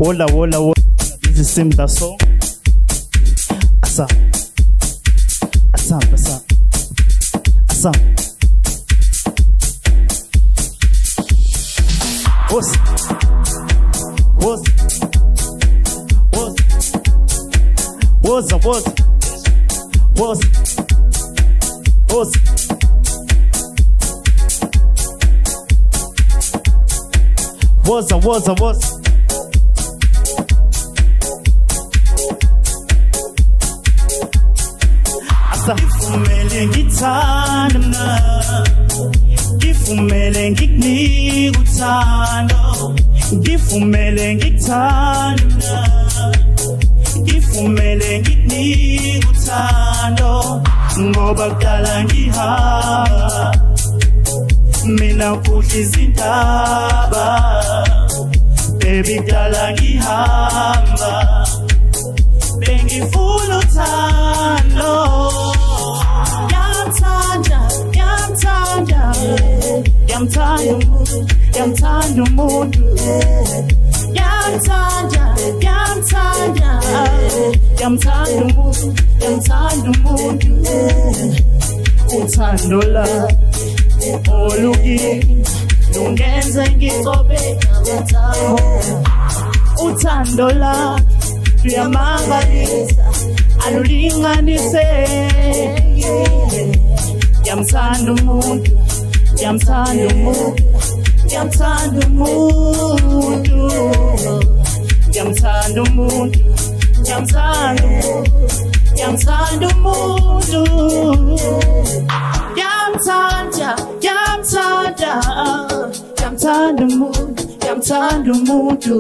Wola, wola, wola. This is Simda song. Asam. Asam, asam. Asam. What's Gifumele ngithanda Gifumele ngikunika uthando Gifumele ngikuthanda Gifumele ngikunika uthando Ngoba kudala ngihamba Mina kuhle izindaba Baby kudala ngihamba Bengifuna uthando Yamthanda umuntu uthando la oluki lungenze ngicobe ngamathayo uthando la luyamangalisa alulinganise Yamthanda umuntu Yamthanda umuntu Yamthanda umuntu Yamthanda umuntu Yamthanda Yamthanda umuntu Yamthanda Yamthanda umuntu Yamthanda umuntu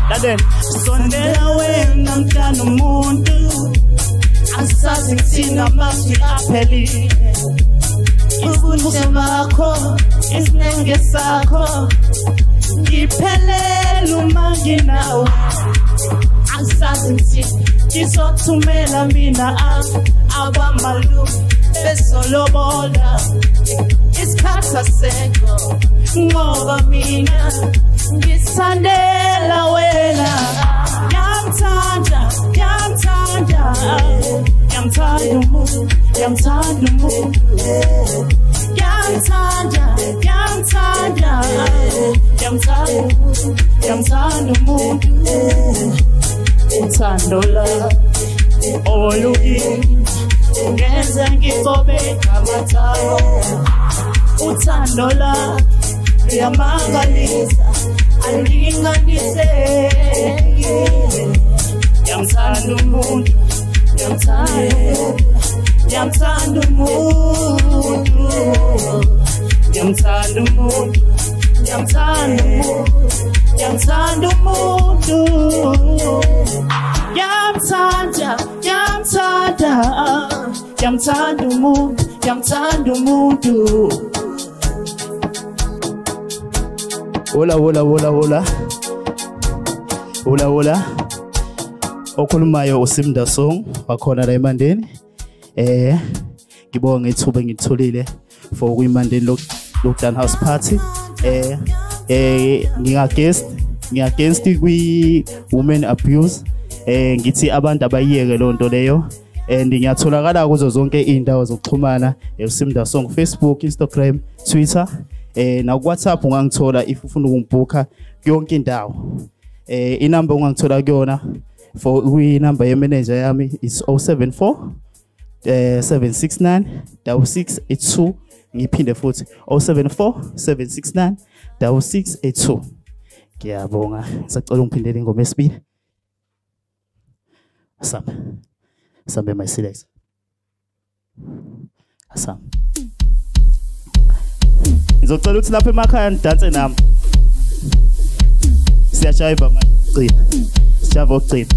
Laden sondela wena mntana umuntu asazi ngithina masi aphelile Ubuhle bakho isinenge sakho ngiphelele uma nginawe asazi ngithina ngizothumela mina abamalu besolobola isikhathi asekho ngoba mina ngisandela wena Yamthanda umuntu Yamthanda umuntu Yamthanda umuntu uthando la oluki ngenze ngicobe ngamathayo uthando la luyamangalisa alulinganise Yamthanda umuntu Yamthanda umuntu Yamthanda umuntu Yamthanda umuntu Yamthanda umuntu Yamthanda umuntu Hola hola hola hola Hola hola Okhulumayo uSimda Song wakhona la eMandeni ngibonga ithuba ngitholile for kuyiMandeni lockdown house party ngingaguest kwi women abuse ngithi abantu abayiyeke lonto leyo and ngiyatholakala kuzo zonke indawo zokuxhumana uSimda Song Facebook Instagram Twitter na WhatsApp ungangithola if ufuna ukungibooka yonke indawo inamba ungangithola kuyona for number ye-manager yami is 074 769 6682 ngiphinde futhi 074 769 6682 ngiyabonga ngisacela ungiphindele ingoma yesibili Asambe my select Asam ngizocela ukuthi lapha emakhaya nidanse nami siyashayba manje Siyava ukugcina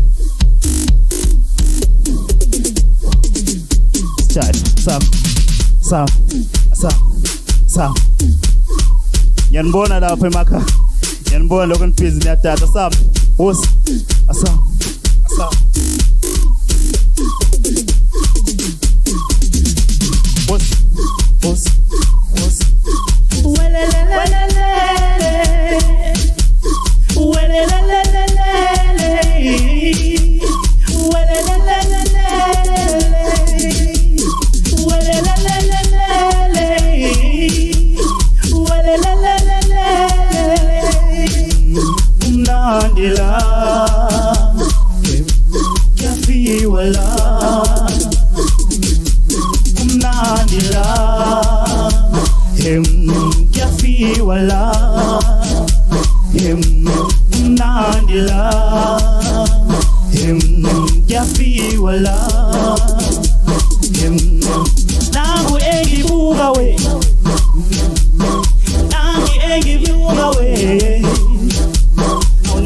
Sam Ngiyanibona lapha emakhaya Ngiyanibona lokho nibhizi niyadada Sam Wosi Asam Wosi wala him nandila him yafi wala him nangu egi buga we nangu egi buga we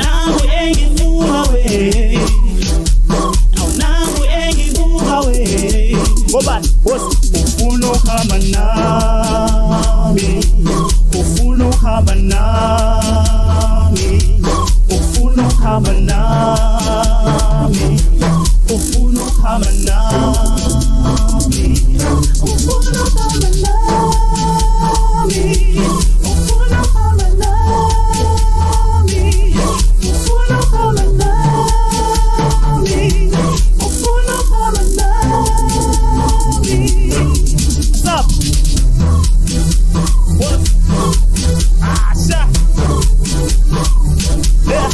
nangu egi buga we nangu egi buga we boba what's ufunu kama nami ufunu kama nami ufunu kama nami ufunu kama nami ufunu kama nami ufunu kama nami ufunu kama nami ufunu kama nami. What's up? What? Asha. Yeah.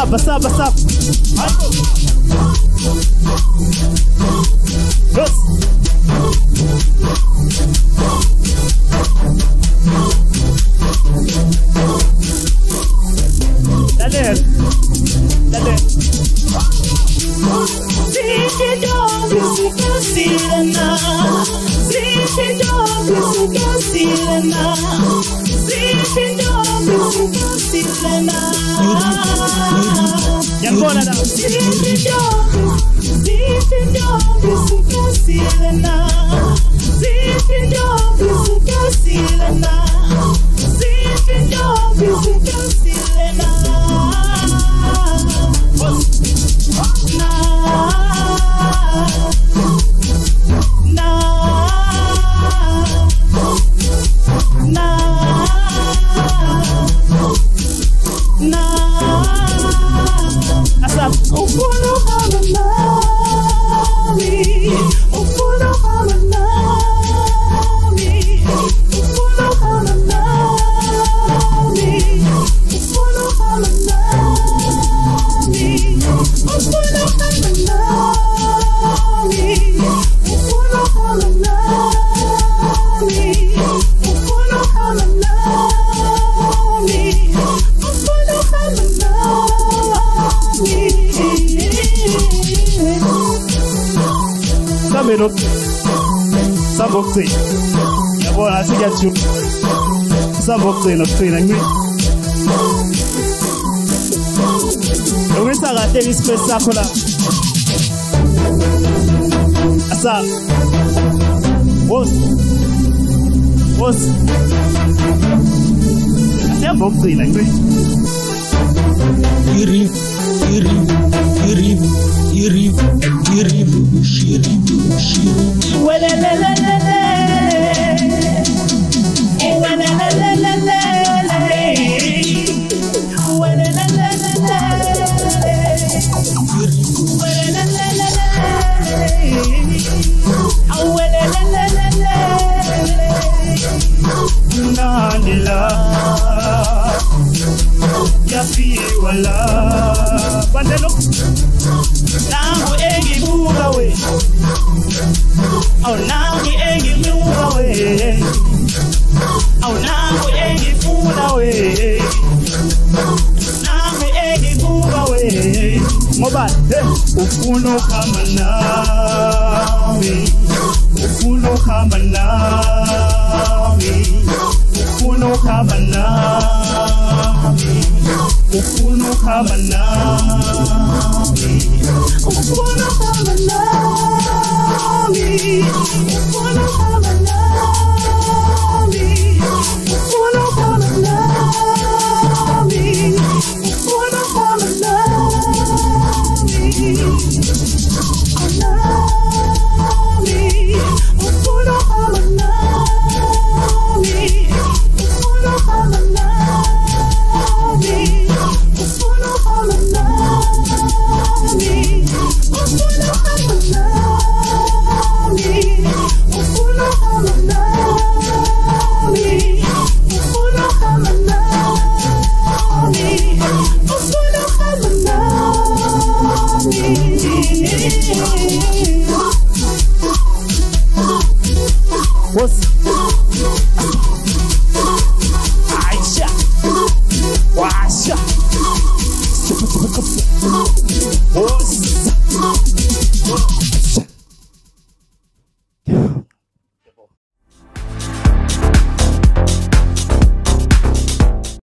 What's up? What's up? Yes. Dale. Samboxi. Ya bona asiga chu. Samboxi no twina ngwi. Owesa ga tell space sakola. Asa. Wos. Samboxi na ngwi. Iri. Wala bandelo nangu egi buga we au nangu egi buga we au nangu egi buga we nangu egi buga we mobile ufunu kama nami ufunu kama nami ufunu kama nami ufunu kama nami ufunu kama nami ufunu kama nami ufunu